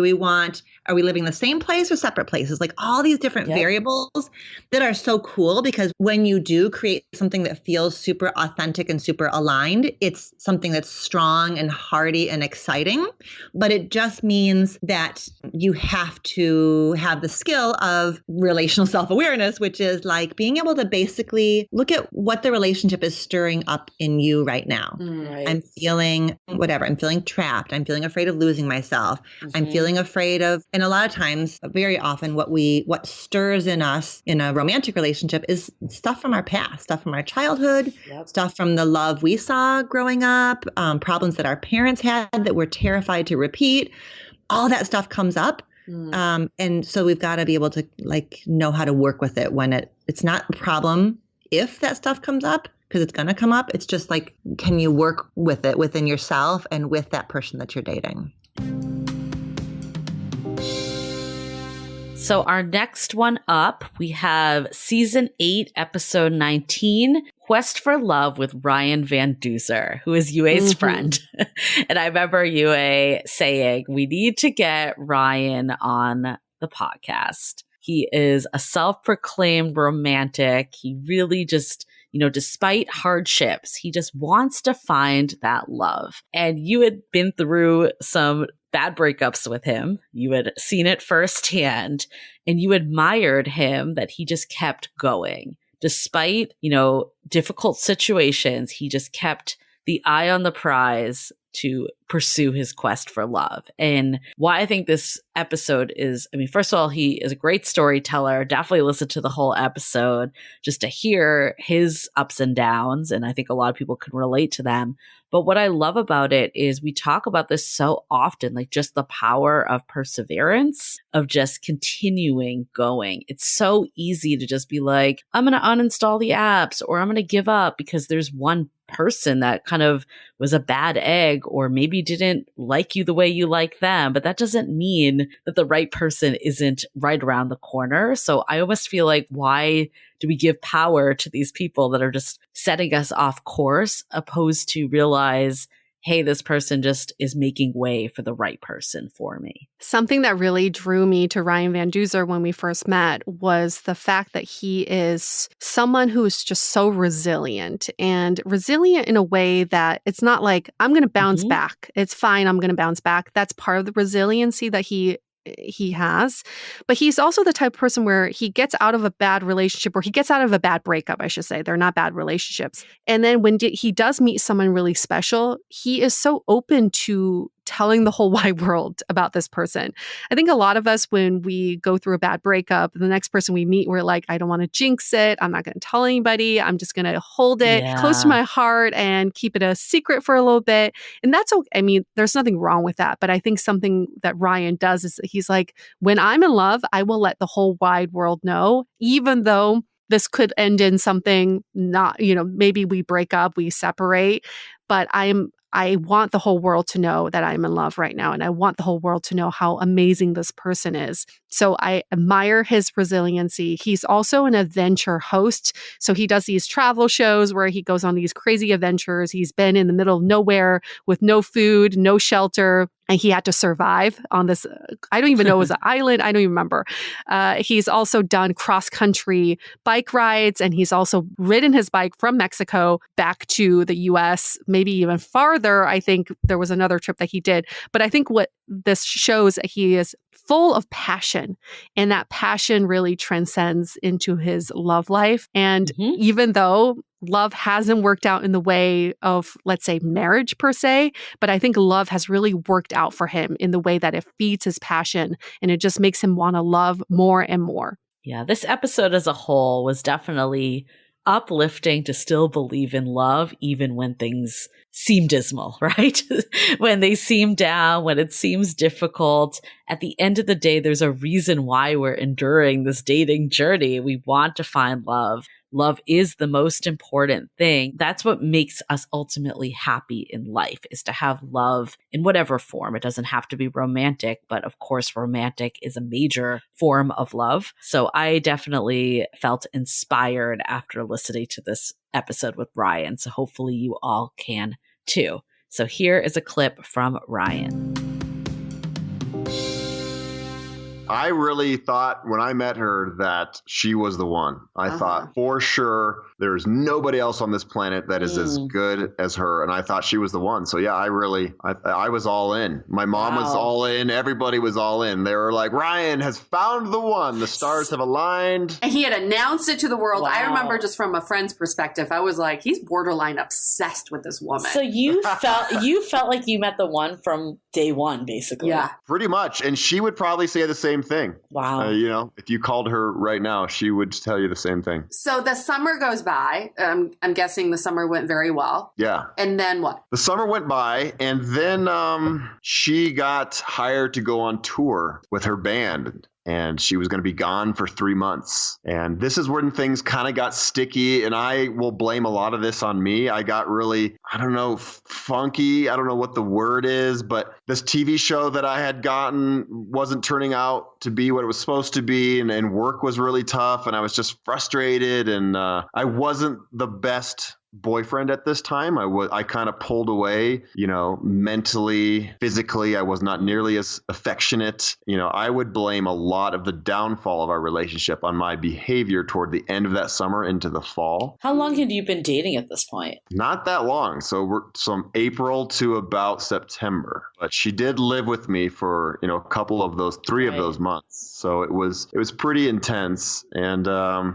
Are we living in the same place or separate places? Like all these different variables that are so cool, because when you do create something that feels super authentic and super aligned, it's something that's strong and hearty and exciting. But it just means that you have to have the skill of relational self-awareness, which is like being able to basically look at what the relationship is stirring up in you right now. Right. I'm feeling whatever. I'm feeling trapped. I'm feeling afraid of losing myself. I'm feeling afraid of, and a lot of times, very often, what stirs in us in a romantic relationship is stuff from our past, stuff from our childhood, stuff from the love we saw growing up, problems that our parents had that we're terrified to repeat. All that stuff comes up. And so we've got to be able to like know how to work with it when it's not a problem if that stuff comes up, because it's going to come up. It's just like, can you work with it within yourself and with that person that you're dating? So our next one up, we have season 8, episode 19, Quest for Love with Ryan Van Duzer, who is Yue's friend. And I remember Yue saying, we need to get Ryan on the podcast. He is a self-proclaimed romantic. He really just, despite hardships, he just wants to find that love. And you had been through some bad breakups with him. You had seen it firsthand, and you admired him that he just kept going. Despite, difficult situations, he just kept the eye on the prize to pursue his quest for love. And why I think this episode is, first of all, he is a great storyteller. Definitely listen to the whole episode just to hear his ups and downs. And I think a lot of people can relate to them. But what I love about it is we talk about this so often, like just the power of perseverance, of just continuing going. It's so easy to just be like, I'm going to uninstall the apps, or I'm going to give up because there's one person that kind of was a bad egg, or maybe didn't like you the way you like them. But that doesn't mean that the right person isn't right around the corner. So I almost feel like, why do we give power to these people that are just setting us off course, opposed to realize, hey, this person just is making way for the right person for me? Something that really drew me to Ryan Van Duzer when we first met was the fact that he is someone who is just so resilient, and resilient in a way that it's not like, I'm going to bounce back. It's fine. I'm going to bounce back. That's part of the resiliency that he has. But he's also the type of person where he gets out of a bad relationship, or he gets out of a bad breakup, I should say. They're not bad relationships. And then when he does meet someone really special, he is so open to telling the whole wide world about this person. I think a lot of us, when we go through a bad breakup, the next person we meet, we're like, I don't want to jinx it. I'm not going to tell anybody. I'm just going to hold it close to my heart and keep it a secret for a little bit. And that's okay. There's nothing wrong with that. But I think something that Ryan does is he's like, when I'm in love, I will let the whole wide world know, even though this could end in something not, maybe we break up, we separate, but I want the whole world to know that I'm in love right now. And I want the whole world to know how amazing this person is. So I admire his resiliency. He's also an adventure host. So he does these travel shows where he goes on these crazy adventures. He's been in the middle of nowhere with no food, no shelter. And he had to survive on this, I don't even know it was an island. I don't even remember. He's also done cross-country bike rides, and he's also ridden his bike from Mexico back to the U.S., maybe even farther. I think there was another trip that he did. But I think what this shows, he is full of passion, and that passion really transcends into his love life. And even though love hasn't worked out in the way of, let's say, marriage per se, but I think love has really worked out for him in the way that it feeds his passion, and it just makes him want to love more and more. Yeah, this episode as a whole was definitely uplifting to still believe in love, even when things seem dismal, right? When they seem down, when it seems difficult. At the end of the day, there's a reason why we're enduring this dating journey. We want to find love. love is the most important thing. That's what makes us ultimately happy in life, is to have love in whatever form. It doesn't have to be romantic, but of course, romantic is a major form of love. So I definitely felt inspired after listening to this episode with Ryan. So hopefully you all can too. So here is a clip from Ryan. I really thought when I met her that she was the one. I thought for sure there's nobody else on this planet that is as good as her. And I thought she was the one. So yeah, I was all in. My mom was all in. Everybody was all in. They were like, Ryan has found the one. The stars have aligned. And he had announced it to the world. Wow. I remember just from a friend's perspective, I was like, he's borderline obsessed with this woman. So you felt like you met the one from day one, basically. Yeah. Pretty much. And she would probably say the same thing. Wow. If you called her right now, she would tell you the same thing. So the summer goes by. I'm guessing the summer went very well. Yeah. And then what? The summer went by, and then she got hired to go on tour with her band. And she was going to be gone for 3 months. And this is when things kind of got sticky. And I will blame a lot of this on me. I got really, funky. I don't know what the word is, but this TV show that I had gotten wasn't turning out to be what it was supposed to be. And work was really tough. And I was just frustrated. And I wasn't the best boyfriend at this time. I kind of pulled away, mentally, physically. I was not nearly as affectionate. I would blame a lot of the downfall of our relationship on my behavior toward the end of that summer into the fall. How long had you been dating at this point? Not that long. So we're from April to about September. But she did live with me for, a couple of those, 3 of those months. So it was pretty intense. And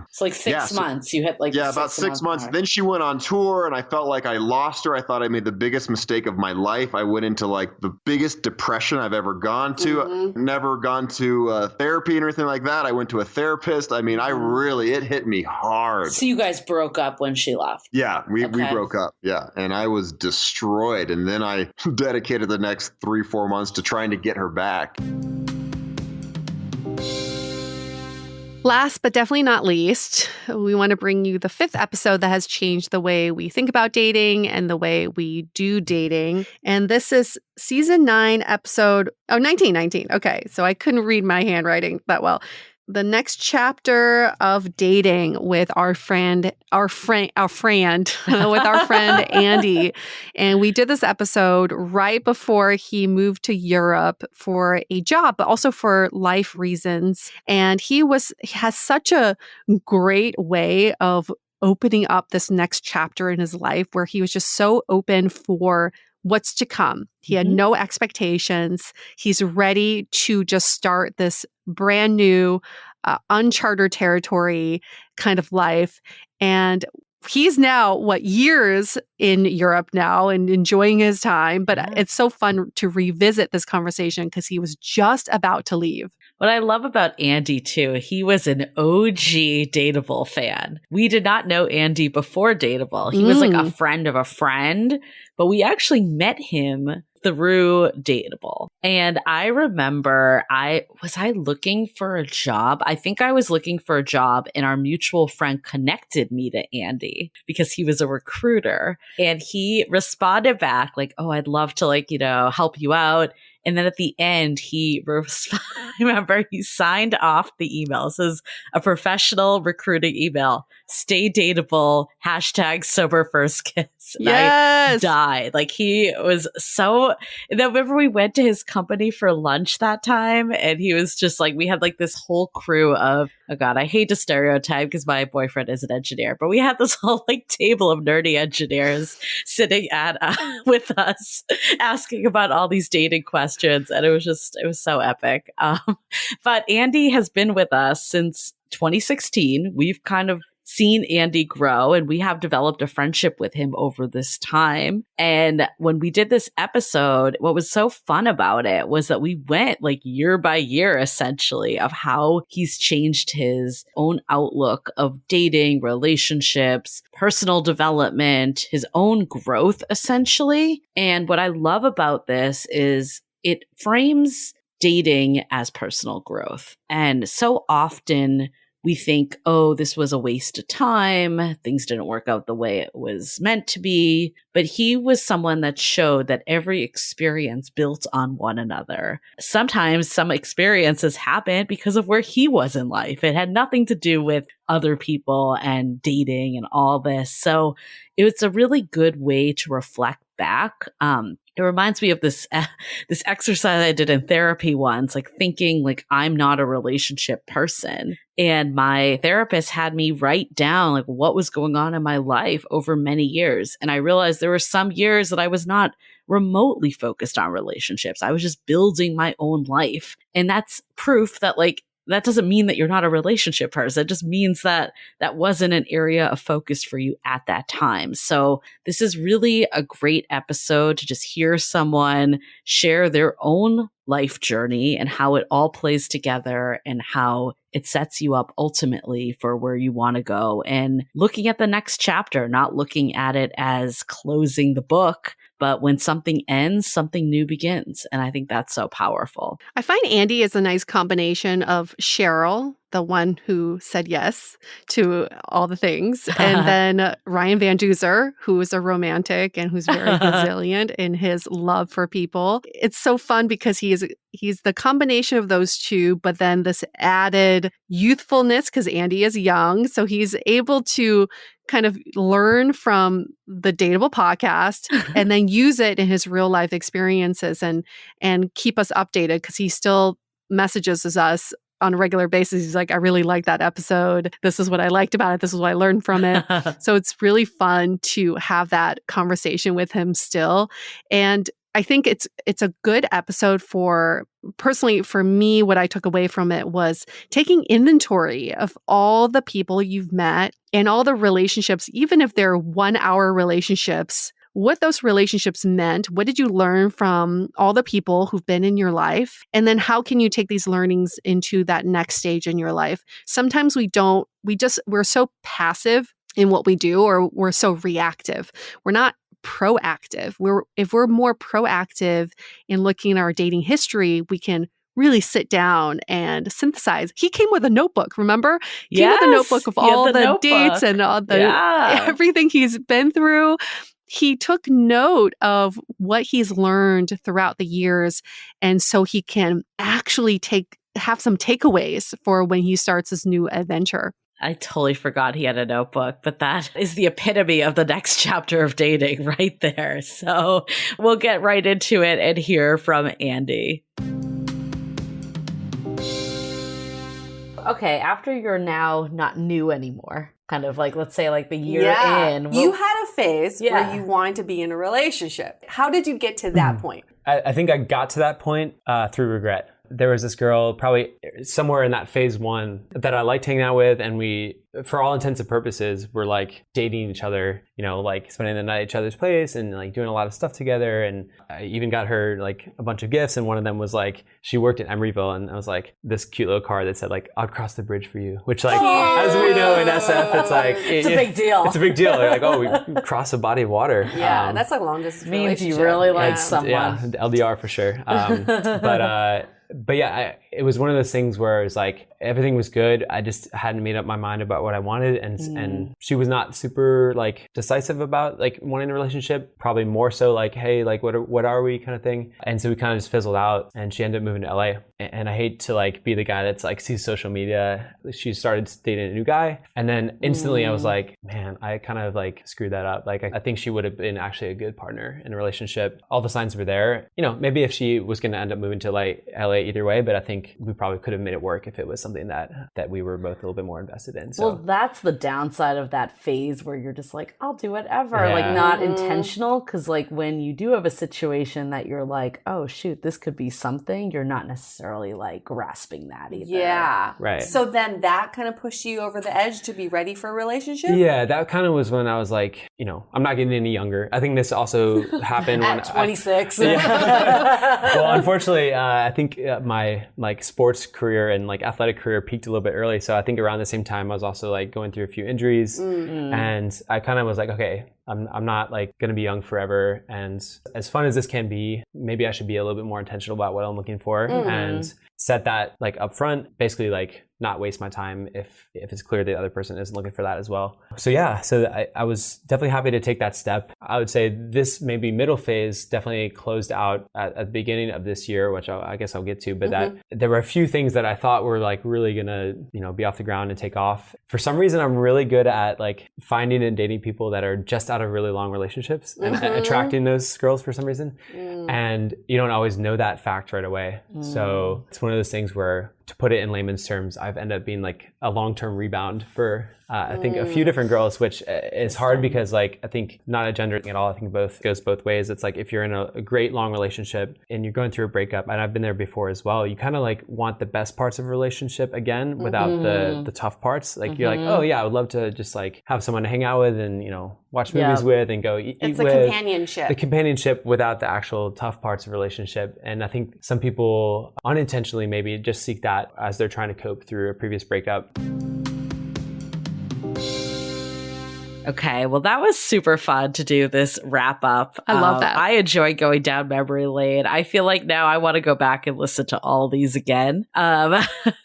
it's like 6 months. You hit about 6 months. Then she went on tour and I felt like I lost her. I thought I made the biggest mistake of my life. I went into the biggest depression I've ever gone to. Never gone to therapy or anything like that. I went to a therapist. It hit me hard. So you guys broke up when she left? Yeah, we broke up. Yeah. And I was destroyed. And then I dedicated the next 3-4 months to trying to get her back. Last but definitely not least, we want to bring you the 5th episode that has changed the way we think about dating and the way we do dating. And this is season 9, episode 19. Okay, so I couldn't read my handwriting that well. The next chapter of dating with our friend Andy. And we did this episode right before he moved to Europe for a job, but also for life reasons. And he has such a great way of opening up this next chapter in his life where he was just so open for what's to come. He had no expectations. He's ready to just start this brand new, uncharted territory kind of life. And he's now, years in Europe now and enjoying his time. But it's so fun to revisit this conversation because he was just about to leave. What I love about Andy, too, he was an OG Dateable fan. We did not know Andy before Dateable. He was like a friend of a friend, but we actually met him through Dateable. And I remember was I looking for a job? I think I was looking for a job and our mutual friend connected me to Andy because he was a recruiter. And he responded back like, oh, I'd love to help you out. And then at the end, I remember he signed off the email. It says a professional recruiting email, stay dateable, #sober first kiss. And yes. I died. He was so, and then remember we went to his company for lunch that time and he was just we had this whole crew of, oh God, I hate to stereotype because my boyfriend is an engineer, but we had this whole table of nerdy engineers sitting with us asking about all these dating questions. And it was so epic. But Andy has been with us since 2016. We've kind of seen Andy grow and we have developed a friendship with him over this time. And when we did this episode, what was so fun about it was that we went year by year, essentially, of how he's changed his own outlook of dating, relationships, personal development, his own growth, essentially. And what I love about this is it frames dating as personal growth. And so often we think, oh, this was a waste of time. Things didn't work out the way it was meant to be. But he was someone that showed that every experience built on one another. Sometimes some experiences happened because of where he was in life. It had nothing to do with other people and dating and all this. So it was a really good way to reflect back. It reminds me of this exercise I did in therapy once, like thinking like I'm not a relationship person. And my therapist had me write down like what was going on in my life over many years. And I realized there were some years that I was not remotely focused on relationships. I was just building my own life. And that's proof that like that doesn't mean that you're not a relationship person. It just means that that wasn't an area of focus for you at that time. So this is really a great episode to just hear someone share their own life journey and how it all plays together and how it sets you up ultimately for where you want to go and looking at the next chapter, not looking at it as closing the book, but when something ends, something new begins. And I think that's so powerful. I find Andy is a nice combination of Cheryl, the one who said yes to all the things, and then Ryan Van Duzer, who is a romantic and who's very resilient in his love for people. It's so fun because he's the combination of those two, but then this added youthfulness because Andy is young. So he's able to kind of learn from the Dateable podcast and then use it in his real life experiences and keep us updated because he still messages us on a regular basis. He's like, I really like that episode. This is what I liked about it. This is what I learned from it. So it's really fun to have that conversation with him still. And I think it's a good episode personally for me, what I took away from it was taking inventory of all the people you've met and all the relationships, even if they're 1 hour relationships, what those relationships meant. What did you learn from all the people who've been in your life? And then how can you take these learnings into that next stage in your life? Sometimes we're so passive in what we do, or we're so reactive. We're not proactive. If we're more proactive in looking at our dating history, we can really sit down and synthesize. He came with a notebook, remember? He came with a notebook of all the dates and all the everything he's been through. He took note of what he's learned throughout the years, and so he can actually have some takeaways for when he starts his new adventure. I totally forgot he had a notebook, but that is the epitome of the next chapter of dating right there. So we'll get right into it and hear from Andy. Okay, after you're now not new anymore, kind of like, let's say like the year in. You had a phase where you wanted to be in a relationship. How did you get to that point? I think I got to that point through regret. There was this girl probably somewhere in that phase one that I liked hanging out with, and we, for all intents and purposes, were like dating each other, like spending the night at each other's place and like doing a lot of stuff together. And I even got her like a bunch of gifts, and one of them was like, she worked at Emeryville, and I was like, this cute little card that said like, I'll cross the bridge for you, which like, as we know in SF, it's like, it's a big deal. It's a big deal. They're like, oh, we cross a body of water. Yeah, that's a long distance means you really like someone. Yeah, LDR for sure. But yeah, it was one of those things where it was like everything was good. I just hadn't made up my mind about what I wanted, and she was not super like decisive about like wanting a relationship. Probably more so like, hey, like what are we kind of thing. And so we kind of just fizzled out, and she ended up moving to LA. And I hate to like be the guy that's like sees social media. She started dating a new guy, and then instantly I was like, man, I kind of like screwed that up. Like I think she would have been actually a good partner in a relationship. All the signs were there. Maybe if she was going to end up moving to like LA either way, but I think we probably could have made it work if it was something that we were both a little bit more invested in. So. Well, that's the downside of that phase where you're just like, I'll do whatever, like not intentional. Because like when you do have a situation that you're like, oh shoot, this could be something, you're not necessarily like grasping that either. Yeah. Right. So then that kind of pushed you over the edge to be ready for a relationship? Yeah, that kind of was when I was like, I'm not getting any younger. I think this also happened when at 26. Well, unfortunately, I think my like sports career and like athletic career peaked a little bit early. So I think around the same time, I was also like going through a few injuries, and I kind of was like, okay, I'm not like going to be young forever. And as fun as this can be, maybe I should be a little bit more intentional about what I'm looking for and set that like up front. Basically like not waste my time if it's clear the other person isn't looking for that as well. So yeah, so I was definitely happy to take that step. I would say this maybe middle phase definitely closed out at the beginning of this year, which I guess I'll get to, but that there were a few things that I thought were like really gonna, be off the ground and take off. For some reason, I'm really good at like finding and dating people that are just out of really long relationships and attracting those girls for some reason. And you don't always know that fact right away. So it's one of those things where, to put it in layman's terms, I've ended up being like a long-term rebound for I think a few different girls, which is hard because like I think not a gender thing at all. I think goes both ways. It's like if you're in a great long relationship and you're going through a breakup, and I've been there before as well, you kind of like want the best parts of a relationship again without the tough parts. Like you're like, oh yeah, I would love to just like have someone to hang out with and watch movies with and go eat it's with. the companionship. The companionship without the actual tough parts of a relationship. And I think some people unintentionally maybe just seek that as they're trying to cope through a previous breakup. Okay, well, that was super fun to do this wrap up. I love that. I enjoy going down memory lane. I feel like now I want to go back and listen to all these again.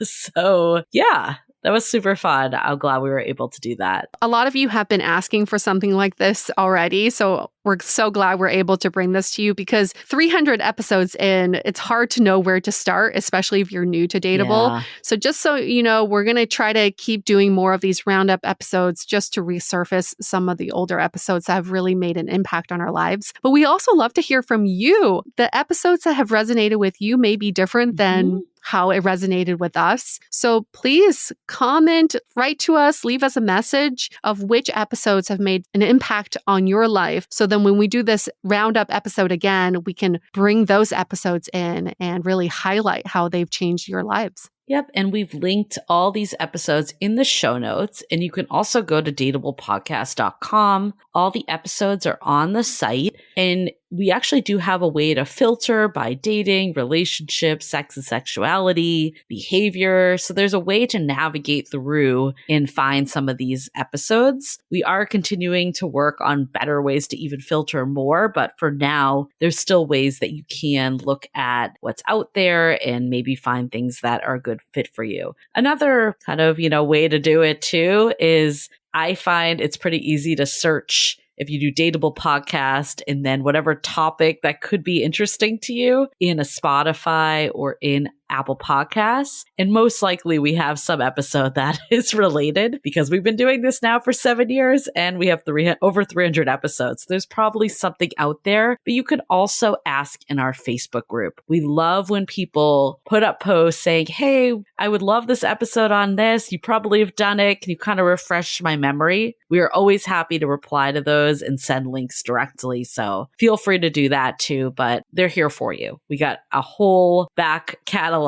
So yeah, that was super fun. I'm glad we were able to do that. A lot of you have been asking for something like this already, so we're so glad we're able to bring this to you, because 300 episodes in, it's hard to know where to start, especially if you're new to Dateable. Yeah. So just so you know, we're going to try to keep doing more of these Roundup episodes just to resurface some of the older episodes that have really made an impact on our lives. But we also love to hear from you. The episodes that have resonated with you may be different than how it resonated with us. So please comment, write to us, leave us a message of which episodes have made an impact on your life. So then when we do this Roundup episode again, we can bring those episodes in and really highlight how they've changed your lives. Yep. And we've linked all these episodes in the show notes. And you can also go to dateablepodcast.com. All the episodes are on the site. And we actually do have a way to filter by dating, relationships, sex and sexuality, behavior. So there's a way to navigate through and find some of these episodes. We are continuing to work on better ways to even filter more. But for now, there's still ways that you can look at what's out there and maybe find things that are a good fit for you. Another kind of, way to do it too is I find it's pretty easy to search if you do Dateable Podcast and then whatever topic that could be interesting to you in a Spotify or in Apple Podcasts. And most likely we have some episode that is related because we've been doing this now for 7 years and we have over 300 episodes. There's probably something out there, but you can also ask in our Facebook group. We love when people put up posts saying, hey, I would love this episode on this. You probably have done it. Can you kind of refresh my memory? We are always happy to reply to those and send links directly. So feel free to do that too, but they're here for you. We got a whole back catalog,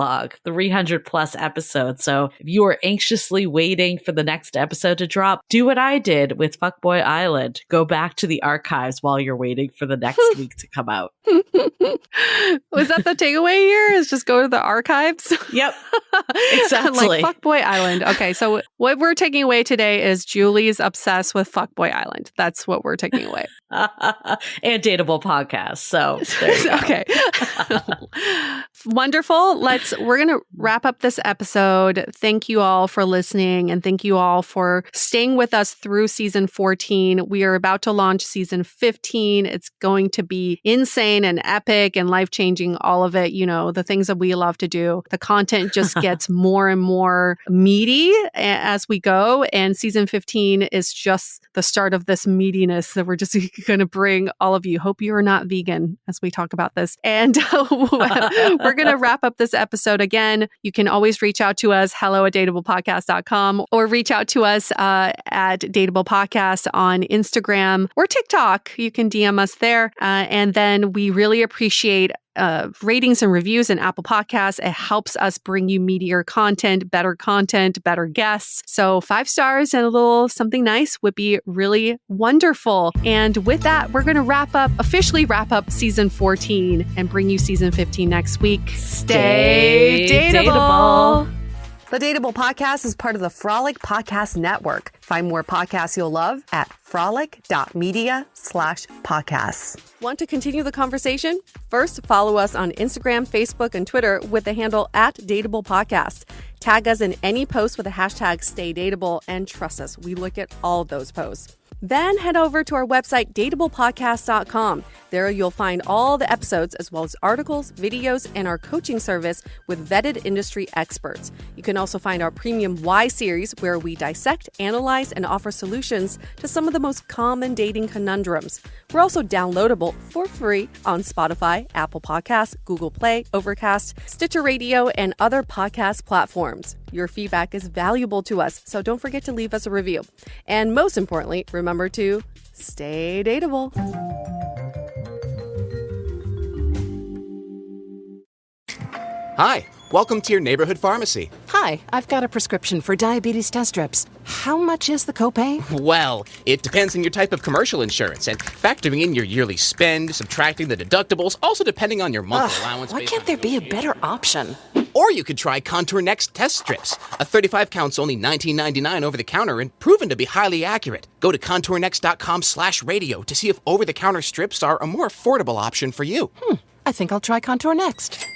300 plus episodes. So if you are anxiously waiting for the next episode to drop, do what I did with Fuckboy Island. Go back to the archives while you're waiting for the next week to come out. Was that the takeaway here? Is just go to the archives? Yep. Exactly. Like Fuckboy Island. Okay, so what we're taking away today is Julie's obsessed with Fuckboy Island. That's what we're taking away. And Dateable Podcast. So okay. Wonderful. We're going to wrap up this episode. Thank you all for listening, and thank you all for staying with us through season 14. We are about to launch season 15. It's going to be insane and epic and life-changing, all of it, the things that we love to do. The content just gets more and more meaty as we go, and season 15 is just the start of this meatiness that we're just going to bring all of you. Hope you are not vegan as we talk about this. And we're going to wrap up this episode again. You can always reach out to us, hello@dateablepodcast.com, or reach out to us at Dateable Podcast on Instagram or TikTok. You can DM us there. And then we really appreciate ratings and reviews in Apple Podcasts. It helps us bring you meatier content, better guests. So 5 stars and a little something nice would be really wonderful. And with that, we're going to officially wrap up season 14 and bring you season 15 next week. Stay dateable. The Dateable Podcast is part of the Frolic Podcast Network. Find more podcasts you'll love at frolic.media/podcasts. Want to continue the conversation? First, follow us on Instagram, Facebook, and Twitter with the handle @Dateable Podcast. Tag us in any post with the hashtag StayDateable, and trust us, we look at all of those posts. Then head over to our website, dateablepodcast.com. There you'll find all the episodes as well as articles, videos, and our coaching service with vetted industry experts. You can also find our premium Why series, where we dissect, analyze, and offer solutions to some of the most common dating conundrums. We're also downloadable for free on Spotify, Apple Podcasts, Google Play, Overcast, Stitcher Radio, and other podcast platforms. Your feedback is valuable to us, so don't forget to leave us a review. And most importantly, remember to stay dateable. Hi, welcome to your neighborhood pharmacy. Hi, I've got a prescription for diabetes test strips. How much is the copay? Well, it depends on your type of commercial insurance and factoring in your yearly spend, subtracting the deductibles, also depending on your monthly allowance. Why can't there be a better option? Or you could try Contour Next test strips. A 35 count's only $19.99 over the counter and proven to be highly accurate. Go to contournext.com/radio to see if over-the-counter strips are a more affordable option for you. I think I'll try Contour Next.